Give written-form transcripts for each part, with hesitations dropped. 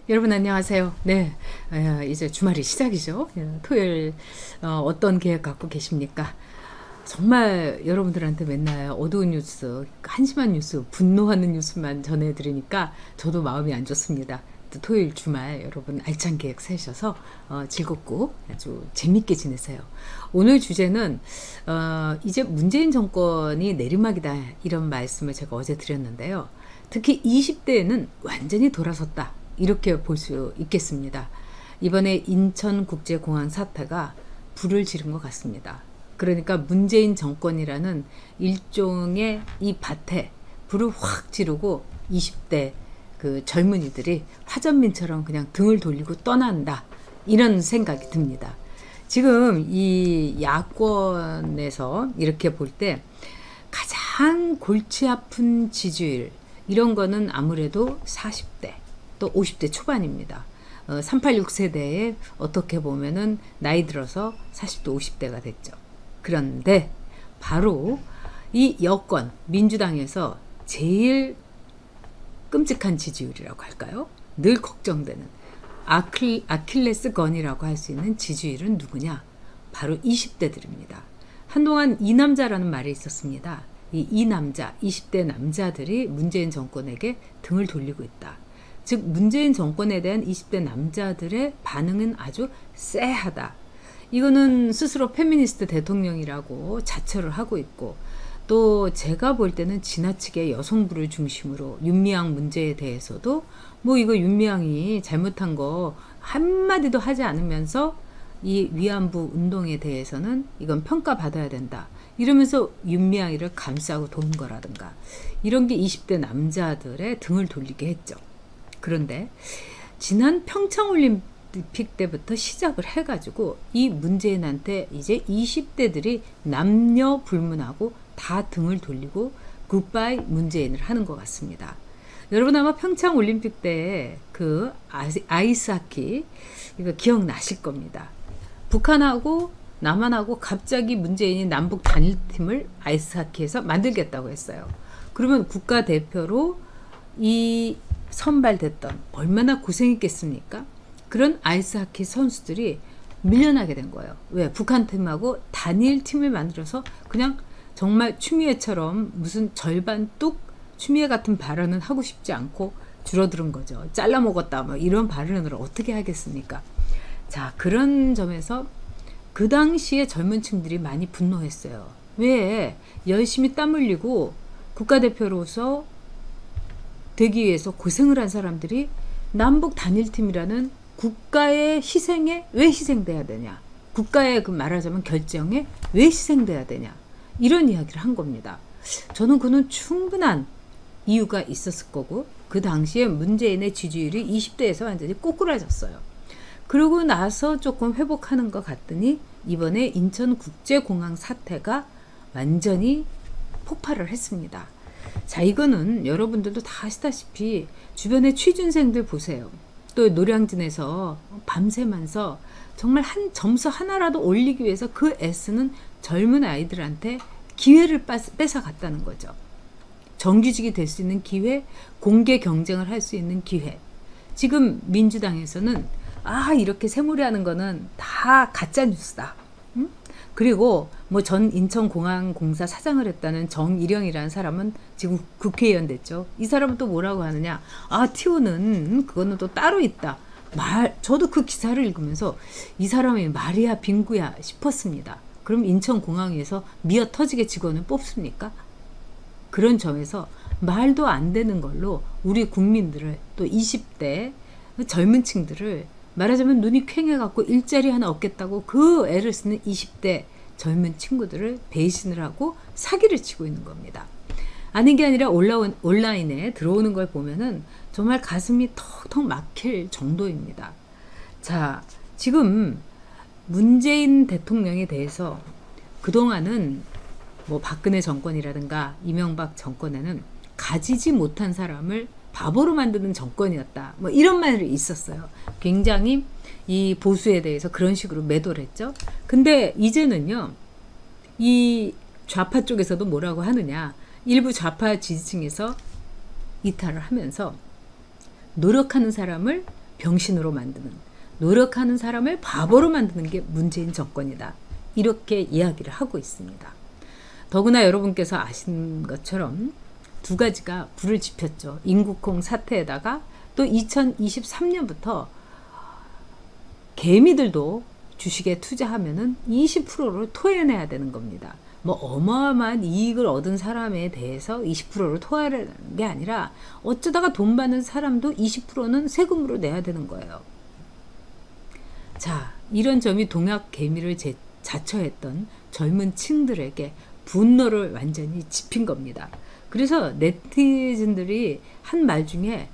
여러분 안녕하세요. 네, 이제 주말이 시작이죠. 토요일 어떤 계획 갖고 계십니까? 정말 여러분들한테 맨날 어두운 뉴스, 한심한 뉴스, 분노하는 뉴스만 전해드리니까 저도 마음이 안 좋습니다. 또 토요일 주말 여러분 알찬 계획 세셔서 즐겁고 아주 재밌게 지내세요. 오늘 주제는 이제 문재인 정권이 내리막이다 이런 말씀을 제가 어제 드렸는데요. 특히 20대에는 완전히 돌아섰다. 이렇게 볼 수 있겠습니다. 이번에 인천국제공항 사태가 불을 지른 것 같습니다. 그러니까 문재인 정권이라는 일종의 이 밭에 불을 확 지르고 20대 그 젊은이들이 화전민처럼 그냥 등을 돌리고 떠난다. 이런 생각이 듭니다. 지금 이 야권에서 이렇게 볼 때 가장 골치 아픈 지지율 이런 거는 아무래도 40대 또 50대 초반입니다. 386 세대에 어떻게 보면은 나이 들어서 40대 50대가 됐죠. 그런데 바로 이 여권 민주당에서 제일 끔찍한 지지율이라고 할까요? 늘 걱정되는 아킬레스건이라고 할 수 있는 지지율은 누구냐? 바로 20대들입니다. 한동안 이남자라는 말이 있었습니다. 이 남자, 20대 남자들이 문재인 정권에게 등을 돌리고 있다. 즉 문재인 정권에 대한 20대 남자들의 반응은 아주 쎄하다. 이거는 스스로 페미니스트 대통령이라고 자처를 하고 있고 또 제가 볼 때는 지나치게 여성부를 중심으로 윤미향 문제에 대해서도 뭐 이거 윤미향이 잘못한 거 한마디도 하지 않으면서 이 위안부 운동에 대해서는 이건 평가받아야 된다. 이러면서 윤미향이를 감싸고 도는 거라든가 이런 게 20대 남자들의 등을 돌리게 했죠. 그런데 지난 평창올림픽 때부터 시작을 해가지고 이 문재인한테 이제 20대들이 남녀 불문하고 다 등을 돌리고 굿바이 문재인을 하는 것 같습니다. 여러분 아마 평창올림픽 때 그 아이스하키 이거 기억나실 겁니다. 북한하고 남한하고 갑자기 문재인이 남북 단일팀을 아이스하키에서 만들겠다고 했어요. 그러면 국가대표로 이 선발됐던 얼마나 고생했겠습니까? 그런 아이스하키 선수들이 밀려나게 된 거예요. 왜? 북한 팀하고 단일 팀을 만들어서 그냥 정말 추미애처럼 무슨 절반 뚝 추미애 같은 발언은 하고 싶지 않고 줄어드는 거죠. 잘라 먹었다 뭐 이런 발언을 어떻게 하겠습니까? 자, 그런 점에서 그 당시에 젊은 층들이 많이 분노했어요. 왜? 열심히 땀 흘리고 국가대표로서 되기 위해서 고생을 한 사람들이 남북 단일팀이라는 국가의 희생에 왜 희생돼야 되냐? 국가의 그 말하자면 결정에 왜 희생돼야 되냐? 이런 이야기를 한 겁니다. 저는 그는 충분한 이유가 있었을 거고 그 당시에 문재인의 지지율이 20대에서 완전히 꼬꾸라졌어요. 그러고 나서 조금 회복하는 것 같더니 이번에 인천국제공항 사태가 완전히 폭발을 했습니다. 자, 이거는 여러분들도 다 아시다시피 주변의 취준생들 보세요. 또 노량진에서 밤새면서 정말 한 점수 하나라도 올리기 위해서 그 애쓰는 젊은 아이들한테 기회를 뺏어갔다는 거죠. 정규직이 될 수 있는 기회, 공개 경쟁을 할 수 있는 기회. 지금 민주당에서는 이렇게 새몰이하는 거는 다 가짜뉴스다. 그리고 뭐 전 인천공항공사 사장을 했다는 정일영이라는 사람은 지금 국회의원 됐죠. 이 사람은 또 뭐라고 하느냐? 티오는 그거는 또 따로 있다. 저도 그 기사를 읽으면서 이 사람이 말이야 빙구야 싶었습니다. 그럼 인천공항에서 미어 터지게 직원을 뽑습니까? 그런 점에서 말도 안 되는 걸로 우리 국민들을 또 20대 젊은 층들을 말하자면 눈이 퀭해갖고 일자리 하나 얻겠다고 그 애를 쓰는 20대 젊은 친구들을 배신을 하고 사기를 치고 있는 겁니다. 아닌 게 아니라 온라인에 들어오는 걸 보면은 정말 가슴이 턱턱 막힐 정도입니다. 자, 지금 문재인 대통령에 대해서 그동안은 뭐 박근혜 정권이라든가 이명박 정권에는 가지지 못한 사람을 바보로 만드는 정권이었다. 뭐 이런 말이 있었어요. 굉장히 이 보수에 대해서 그런 식으로 매도를 했죠. 근데 이제는요, 이 좌파 쪽에서도 뭐라고 하느냐, 일부 좌파 지지층에서 이탈을 하면서 노력하는 사람을 병신으로 만드는, 노력하는 사람을 바보로 만드는 게 문재인 정권이다, 이렇게 이야기를 하고 있습니다. 더구나 여러분께서 아시는 것처럼 두 가지가 불을 지폈죠. 인국콩 사태에다가 또 2023년부터 개미들도 주식에 투자하면은 20%를 토해내야 되는 겁니다. 뭐 어마어마한 이익을 얻은 사람에 대해서 20%를 토하는 게 아니라 어쩌다가 돈 받는 사람도 20%는 세금으로 내야 되는 거예요. 자, 이런 점이 동학 개미를 자처했던 젊은 층들에게 분노를 완전히 지핀 겁니다. 그래서 네티즌들이 한 말 중에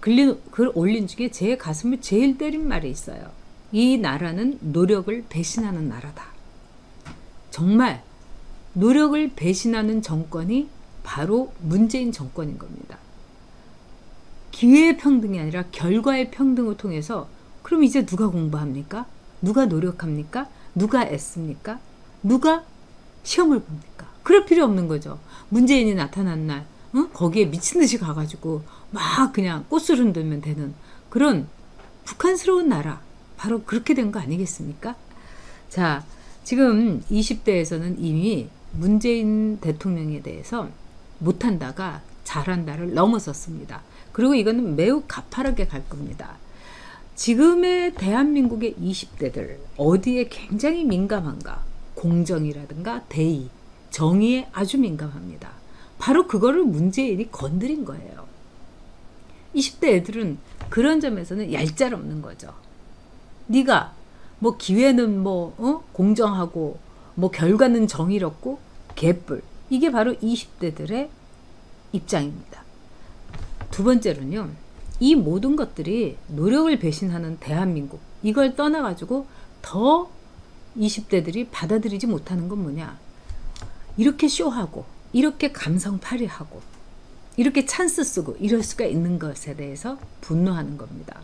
글 올린 중에 제 가슴을 제일 때린 말이 있어요. 이 나라는 노력을 배신하는 나라다. 정말 노력을 배신하는 정권이 바로 문재인 정권인 겁니다. 기회의 평등이 아니라 결과의 평등을 통해서 그럼 이제 누가 공부합니까? 누가 노력합니까? 누가 애씁니까? 누가 시험을 봅니까? 그럴 필요 없는 거죠. 문재인이 나타난 날 거기에 미친 듯이 가가지고 막 그냥 꽃을 흔들면 되는 그런 북한스러운 나라, 바로 그렇게 된 거 아니겠습니까? 자, 지금 20대에서는 이미 문재인 대통령에 대해서 못한다가 잘한다를 넘어섰습니다. 그리고 이거는 매우 가파르게 갈 겁니다. 지금의 대한민국의 20대들 어디에 굉장히 민감한가? 공정이라든가 대의, 정의에 아주 민감합니다. 바로 그거를 문재인이 건드린 거예요. 20대 애들은 그런 점에서는 얄짤없는 거죠. 네가 뭐 기회는 공정하고 뭐 결과는 정의롭고 개뿔, 이게 바로 20대들의 입장입니다. 두 번째로는요, 이 모든 것들이 노력을 배신하는 대한민국, 이걸 떠나가지고 더 20대들이 받아들이지 못하는 건 뭐냐, 이렇게 쇼하고 이렇게 감성팔이하고 이렇게 찬스 쓰고 이럴 수가 있는 것에 대해서 분노하는 겁니다.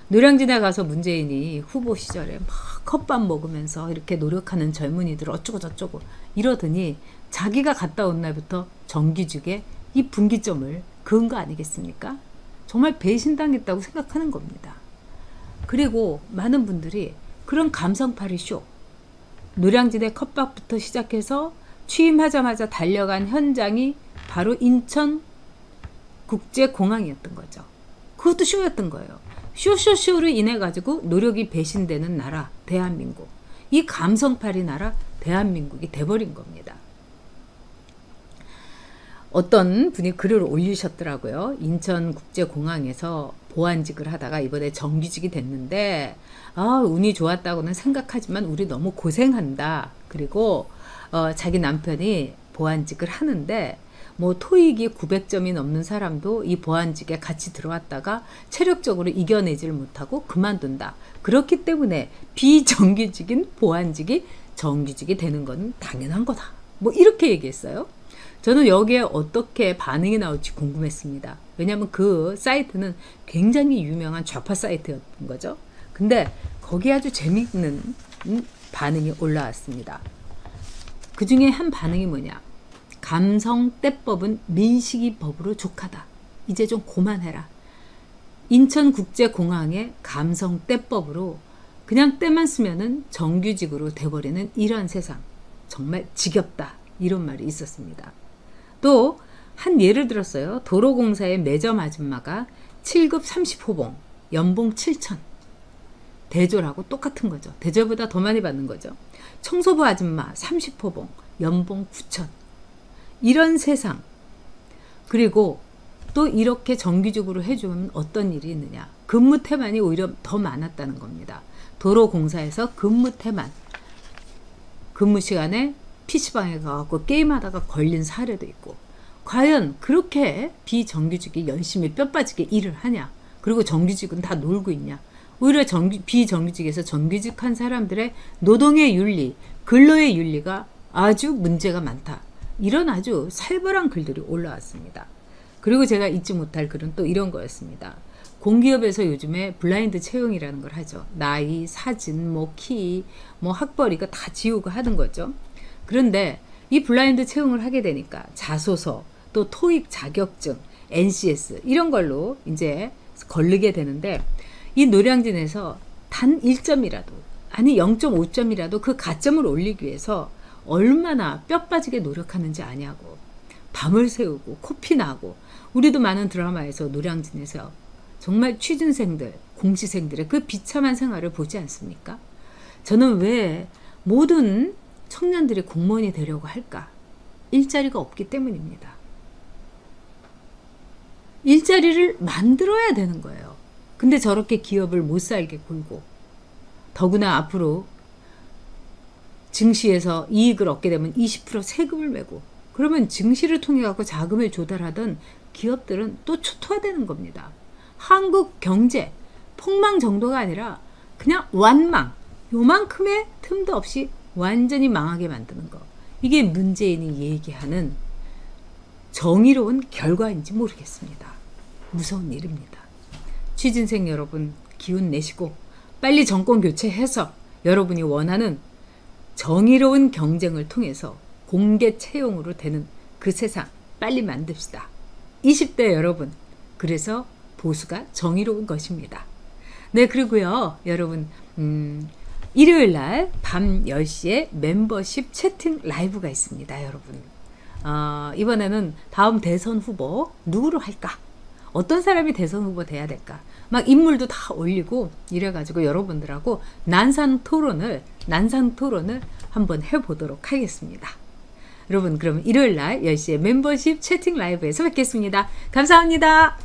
노량진에 가서 문재인이 후보 시절에 막 컵밥 먹으면서 이렇게 노력하는 젊은이들 어쩌고 저쩌고 이러더니 자기가 갔다 온 날부터 정규직에 이 분기점을 그은 거 아니겠습니까? 정말 배신당했다고 생각하는 겁니다. 그리고 많은 분들이 그런 감성팔이 쇼, 노량진의 컵밥부터 시작해서 취임하자마자 달려간 현장이 바로 인천국제공항이었던 거죠. 그것도 쇼였던 거예요. 쇼쇼쇼로 인해 가지고 노력이 배신되는 나라 대한민국, 이 감성팔이 나라 대한민국이 돼버린 겁니다. 어떤 분이 글을 올리셨더라고요. 인천국제공항에서 보안직을 하다가 이번에 정규직이 됐는데 운이 좋았다고는 생각하지만 우리 너무 고생한다. 그리고 자기 남편이 보안직을 하는데 뭐 토익이 900점이 넘는 사람도 이 보안직에 같이 들어왔다가 체력적으로 이겨내지를 못하고 그만둔다. 그렇기 때문에 비정규직인 보안직이 정규직이 되는 건 당연한 거다. 뭐 이렇게 얘기했어요. 저는 여기에 어떻게 반응이 나올지 궁금했습니다. 왜냐하면 그 사이트는 굉장히 유명한 좌파 사이트였던 거죠. 근데 거기에 아주 재미있는 반응이 올라왔습니다. 그 중에 한 반응이 뭐냐, 감성떼법은 민식이법으로 족하다. 이제 좀 그만해라. 인천국제공항의 감성떼법으로 그냥 때만 쓰면은 정규직으로 돼버리는 이런 세상, 정말 지겹다, 이런 말이 있었습니다. 또 한 예를 들었어요. 도로공사의 매점 아줌마가 7급 30호봉 연봉 7천, 대졸하고 똑같은 거죠. 대졸보다 더 많이 받는 거죠. 청소부 아줌마 30호봉 연봉 9천, 이런 세상. 그리고 또 이렇게 정규직으로 해주면 어떤 일이 있느냐, 근무 태만이 오히려 더 많았다는 겁니다. 도로공사에서 근무 태만, 근무 시간에 PC방에 가서 게임하다가 걸린 사례도 있고, 과연 그렇게 비정규직이 열심히 뼈 빠지게 일을 하냐, 그리고 정규직은 다 놀고 있냐. 오히려 비정규직에서 정규직한 사람들의 노동의 윤리, 근로의 윤리가 아주 문제가 많다. 이런 아주 살벌한 글들이 올라왔습니다. 그리고 제가 잊지 못할 글은 또 이런 거였습니다. 공기업에서 요즘에 블라인드 채용이라는 걸 하죠. 나이, 사진, 뭐 키, 뭐 학벌 이거 다 지우고 하는 거죠. 그런데 이 블라인드 채용을 하게 되니까 자소서, 또 토익 자격증, NCS 이런 걸로 이제 걸르게 되는데 이 노량진에서 단 1점이라도 아니 0.5점이라도 그 가점을 올리기 위해서 얼마나 뼈 빠지게 노력하는지 아냐고. 밤을 새우고 코피나고 우리도 많은 드라마에서 노량진에서 정말 취준생들, 공시생들의 그 비참한 생활을 보지 않습니까? 저는 왜 모든 청년들이 공무원이 되려고 할까? 일자리가 없기 때문입니다. 일자리를 만들어야 되는 거예요. 근데 저렇게 기업을 못 살게 굴고 더구나 앞으로 증시에서 이익을 얻게 되면 20% 세금을 매고 그러면 증시를 통해 갖고 자금을 조달하던 기업들은 또 초토화되는 겁니다. 한국 경제 폭망 정도가 아니라 그냥 완망, 요만큼의 틈도 없이 완전히 망하게 만드는 거. 이게 문재인이 얘기하는 정의로운 결과인지 모르겠습니다. 무서운 일입니다. 취준생 여러분 기운 내시고 빨리 정권 교체해서 여러분이 원하는 정의로운 경쟁을 통해서 공개 채용으로 되는 그 세상 빨리 만듭시다. 20대 여러분, 그래서 보수가 정의로운 것입니다. 네, 그리고요 여러분 일요일날 밤 10시에 멤버십 채팅 라이브가 있습니다. 여러분 이번에는 다음 대선 후보 누구로 할까? 어떤 사람이 대선 후보 돼야 될까? 막 인물도 다 올리고 이래가지고 여러분들하고 난상 토론을 한번 해보도록 하겠습니다. 여러분 그럼 일요일날 10시에 멤버십 채팅 라이브에서 뵙겠습니다. 감사합니다.